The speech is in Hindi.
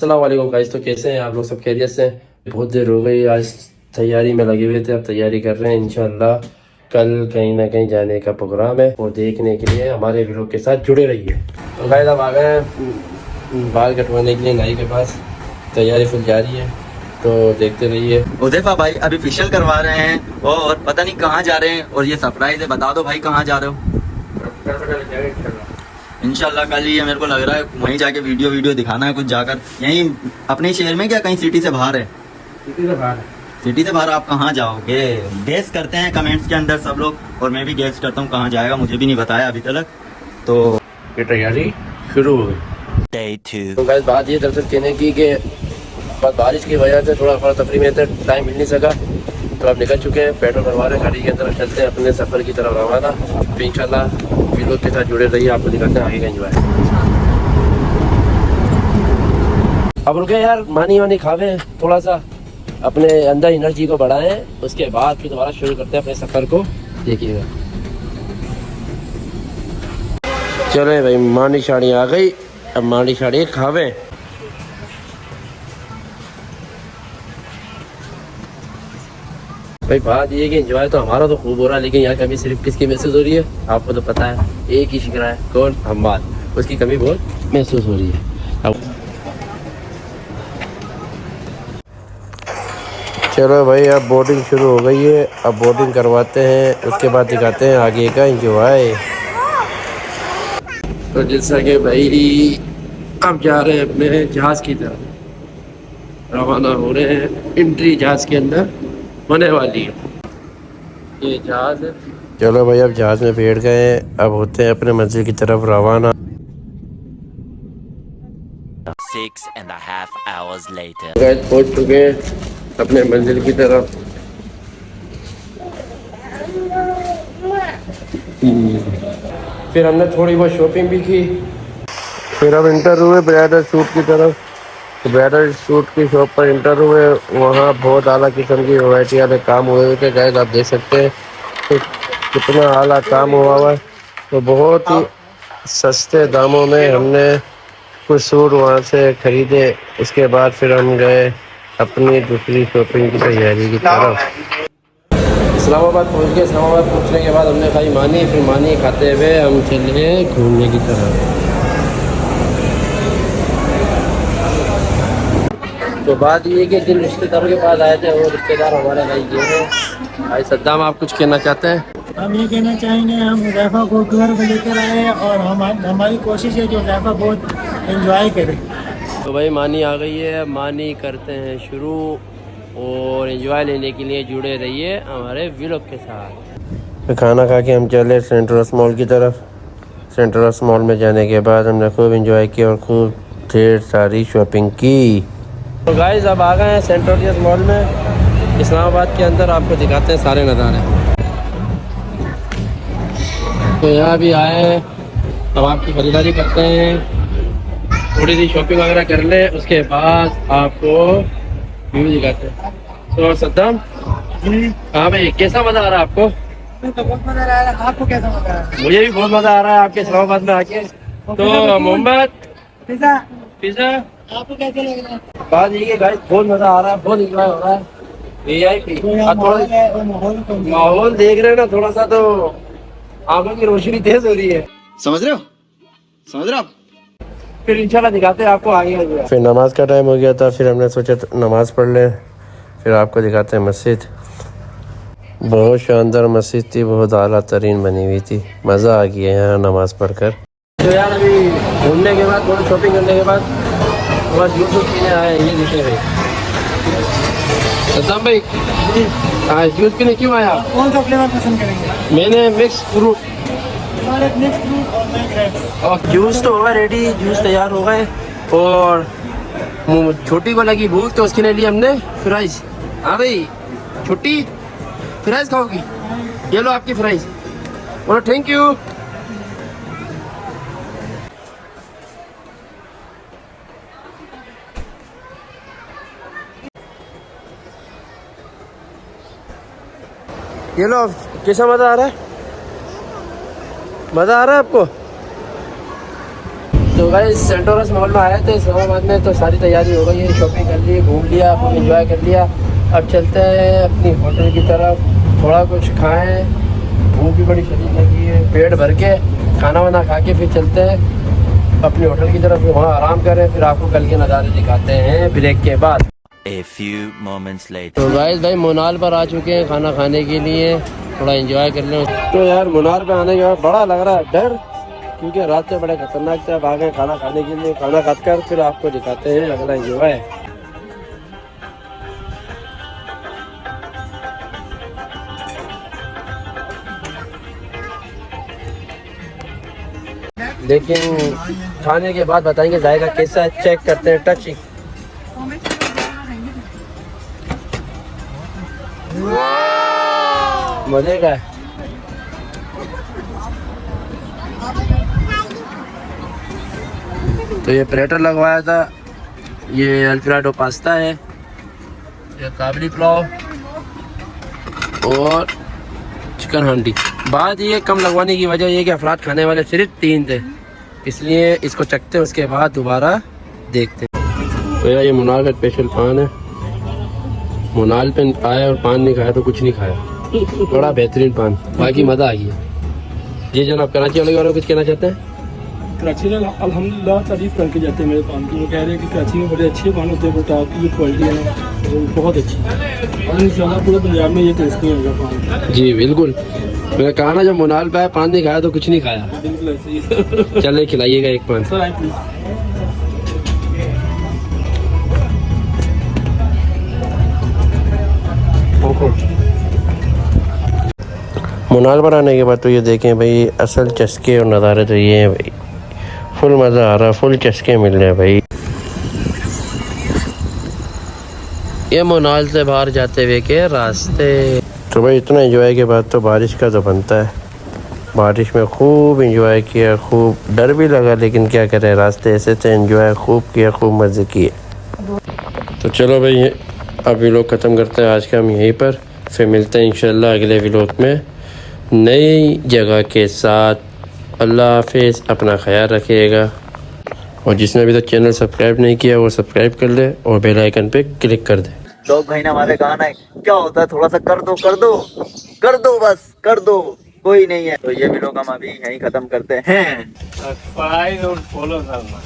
अस्सलाम वालेकुम गाइस। तो कैसे हैं आप लोग? सब खैरियत से हैं? बहुत देर हो गई, आज तैयारी में लगे हुए थे। अब तैयारी कर रहे हैं, इंशाल्लाह कल कहीं ना कहीं जाने का प्रोग्राम है। वो देखने के लिए हमारे व्लॉग के साथ जुड़े रहिए। तो गाइस अब आ गए हैं बाल कटवाने के लिए नाई के पास। तैयारी फुल जारी है, तो देखते रहिए। उज़ैफा भाई अभी फेशियल करवा रहे हैं और पता नहीं कहाँ जा रहे हैं, और ये सरप्राइज है। बता दो भाई कहाँ जा रहे हो? इंशाल्लाह कल ही है, मेरे को लग रहा है वहीं जाके वीडियो दिखाना है कुछ जाकर। यहीं अपने शहर में क्या कहीं सिटी से बाहर है? सिटी से बाहर है। सिटी से बाहर आप कहाँ जाओगे? गेस करते हैं कमेंट्स के अंदर सब लोग, और मैं भी गेस करता हूँ कहाँ जाएगा। मुझे भी नहीं बताया अभी तक। तो ये तैयारी शुरू हो गई। तो गाइस बात ये दरअसल कहने की कि बारिश की वजह से थोड़ा तफरी में टाइम मिल नहीं सका, तो अब निकल चुके हैं। पेट्रोल भरवा रहे हैं गाड़ी के अंदर, चलते हैं अपने सफ़र की तरफ रवाना। तो इंशाल्लाह वीडियो के साथ जुड़े रहिए, आपको दिखाते हैं आगे का एंजॉय। अब रुके यार, मानी खावे, थोड़ा सा अपने अंदर एनर्जी को बढ़ाएं, उसके बाद फिर दोबारा शुरू करते हैं अपने सफ़र को। देखिएगा। चले भाई, मानी शाड़ी आ गई। अब मानी शाड़ी खावे। भाई बात ये है कि एंजॉय तो हमारा तो खूब हो रहा है, लेकिन यहाँ कमी सिर्फ किसकी महसूस हो रही है? आपको तो पता है, एक ही शिकरा है। कौन? हम्माद। उसकी कमी बहुत महसूस हो रही है। अब चलो भाई, अब बोर्डिंग शुरू हो गई है। अब बोर्डिंग करवाते हैं, उसके बाद दिखाते हैं आगे का एंजॉय। तो जैसा कि भाई अब जा रहे हैं अपने जहाज़ की तरफ, रवाना हो रहे हैं। एंट्री जहाज़ के अंदर होने वाली है, ये जहाज़ है। चलो भाई, अब जहाज़ में बैठ गए, अब होते हैं अपने मंजिल की तरफ रवाना। 6.5 hours later. पहुंच चुके हैं अपने मंजिल की तरफ। फिर हमने थोड़ी बहुत शॉपिंग भी की। फिर अब इंटर हुए ब्राइडल सूट की तरफ। तो ब्राइडल सूट की शॉप पर इंटर हुए। वहाँ बहुत आला किस्म की वैरायटी वाले काम हुए थे। गाइस आप देख सकते हैं तो कितना आला काम हुआ है। तो बहुत ही सस्ते दामों में हमने कुछ सूट वहाँ से खरीदे। उसके बाद फिर हम गए अपनी दूसरी शॉपिंग की तैयारी की तरफ। इस्लामाबाद पहुँच गए। इस्लामाबाद पहुँचने के बाद हमने खाई मानी। फिर मानी खाते हुए हम चले घूमने की तरफ। तो बात ये कि जिन रिश्तेदारों के पास आए थे, वो रिश्तेदार हमारे भाई ये हैं। भाई सद्दाम, आप कुछ कहना चाहते हैं? हम ये कहना चाहेंगे, हम उज़ैफा को टूर पर लेकर आए हैं और हमारी कोशिश है कि उज़ैफा बहुत एंजॉय करे। तो भाई मानी आ गई है, मानी करते हैं शुरू, और एंजॉय लेने के लिए जुड़े रहिए हमारे व्लॉग के साथ। खाना खा के हम चले सेंट्रस मॉल की तरफ। सेंट्रस मॉल में जाने के बाद हमने खूब एंजॉय किया और खूब ढेर सारी शॉपिंग की। तो गाइस अब आ गए हैं सेंट्रल मॉल में, इस्लामाबाद के अंदर। आपको दिखाते हैं सारे नज़ारे। तो यहाँ भी आए हैं, अब आपकी खरीदारी करते हैं, थोड़ी सी शॉपिंग वगैरह कर ले, उसके बाद आपको व्यू दिखाते हैं। तो सद्दाम, हाँ भाई, कैसा मज़ा आ रहा है आपको? तो बहुत मज़ा आ रहा है। आपको कैसा मज़ा आ रहा है? मुझे भी बहुत मज़ा आ रहा है आपके इस्लामाबाद में आके। तो मोहम्मद, पिज़्ज़ा आपको कैसे लग रहा है? बात ये गाइस, बहुत मज़ा आ रहा है, बहुत इंजॉय हो रहा है। VIP माहौल देख रहे हैं ना, थोड़ा सा तो आंखों की रोशनी तेज हो रही है। समझ रहे हो आप? फिर इंशाल्लाह दिखाते हैं आपको आगे। फिर नमाज का टाइम हो गया था, फिर हमने सोचा नमाज पढ़ लें। फिर आपको दिखाते हैं मस्जिद। बहुत शानदार मस्जिद थी, बहुत आला तरीन बनी हुई थी। मज़ा आ गया यहाँ नमाज पढ़कर। तो यार अभी घूमने के बाद, थोड़ी शॉपिंग करने के बाद थोड़ा जूस पीने आए। ये दिखे भाई सद्दाम भाई, हाँ जूस पीने क्यों आया? कौन सा फ्लेवर पसंद करेंगे? मैंने मिक्स फ्रूट और जूस तो होगा रेडी, जूस तैयार हो गए। और छोटी को लगी भूख, तो उसके लिए हमने फ्राइज। हाँ भाई, छोटी फ्राइज खाओगी? ये लो आपकी फ्राइज। बोलो थैंक यू। ये लो, कैसा मज़ा आ रहा है? मज़ा आ रहा है आपको? तो भाई सेंटोरस मॉल में आए थे इस्लामाबाद में, तो सारी तैयारी हो गई है, शॉपिंग कर ली, घूम लिया, एंजॉय कर लिया। अब चलते हैं अपनी होटल की तरफ, थोड़ा कुछ खाएं, भूख भी बड़ी शरीर लगी है, पेट भर के खाना वाना खा के फिर चलते हैं अपनी होटल की तरफ, वहाँ आराम करें, फिर आपको कल के नज़ारे दिखाते हैं ब्रेक के बाद। A few moments later. तो भाई मोनाल पर आ चुके हैं खाना खाने के लिए, थोड़ा एंजॉय कर लें। तो यार मुनार पे आने के बाद बड़ा लग रहा है डर, क्योंकि रास्ते बड़े खतरनाक थे। अब आ गए खाना खाने के लिए, खाना खाकर फिर आपको दिखाते हैं अगला एंजॉय। लेकिन खाने के बाद बताएंगे जाएगा कैसा है, चेक करते हैं टचिंग। मजे का है। तो ये प्लेटर लगवाया था, ये अल्फ्रेडो पास्ता है, ये काबली पुलाव और चिकन हांडी। बात ये कम लगवाने की वजह ये कि अफराद खाने वाले सिर्फ 3 थे, इसलिए इसको चखते हैं, उसके बाद दोबारा देखते हैं। तो यार ये मुनाल का स्पेशल पान है, मुनाल पे आया और पान नहीं खाया तो कुछ नहीं खाया। बड़ा बेहतरीन पान, बाकी मज़ा आ गया। जी जनाब, कराची वाले और कुछ कहना चाहते हैं? कराची में अल्हम्दुलिल्लाह तारीफ़ करके जाते हैं मेरे पान की। वो कह रहे हैं कि कराची में बड़े अच्छे पान होते हैं, बट आपकी जो क्वालिटी है ना वो बहुत अच्छी है, और इंशाल्लाह पूरे पंजाब में ये टेस्ट नहीं होगा पान। जी बिल्कुल, मैंने कहा ना जब मुनाल पे आया पान नहीं खाया तो कुछ नहीं खाया। बिल्कुल ऐसे ही। चले खिलाइएगा एक पान। सर आए प्लीज़। मुनाल पर आने के बाद तो ये देखें भाई, असल चस्के और नज़ारे तो ये हैं भाई, फुल मज़ा आ रहा है, फुल चस्के मिल रहे हैं भाई। ये मुनाल से बाहर जाते हुए के रास्ते। तो भाई इतना एंजॉय के बाद तो बारिश का तो बनता है, बारिश में खूब एंजॉय किया, खूब डर भी लगा, लेकिन क्या करें, रास्ते ऐसे थे, एंजॉय खूब किया, खूब मज़े किए। तो चलो भाई अब व्लॉग ख़त्म करते हैं आज का हम यहीं पर, फिर मिलते हैं इंशाल्लाह अगले व्लॉग में नई जगह के साथ। अल्लाह हाफिज़, अपना ख्याल रखिएगा, और जिसने अभी तक चैनल सब्सक्राइब नहीं किया वो सब्सक्राइब कर ले और बेल आइकन पे क्लिक कर दे। लोग भाई ना हमारे गाना है, क्या होता है, थोड़ा सा कर दो कर दो कर दो, बस कर दो, कोई नहीं है। तो ये भी लोग हम अभी यहीं खत्म करते हैं। सब्सक्राइब और फॉलो करना।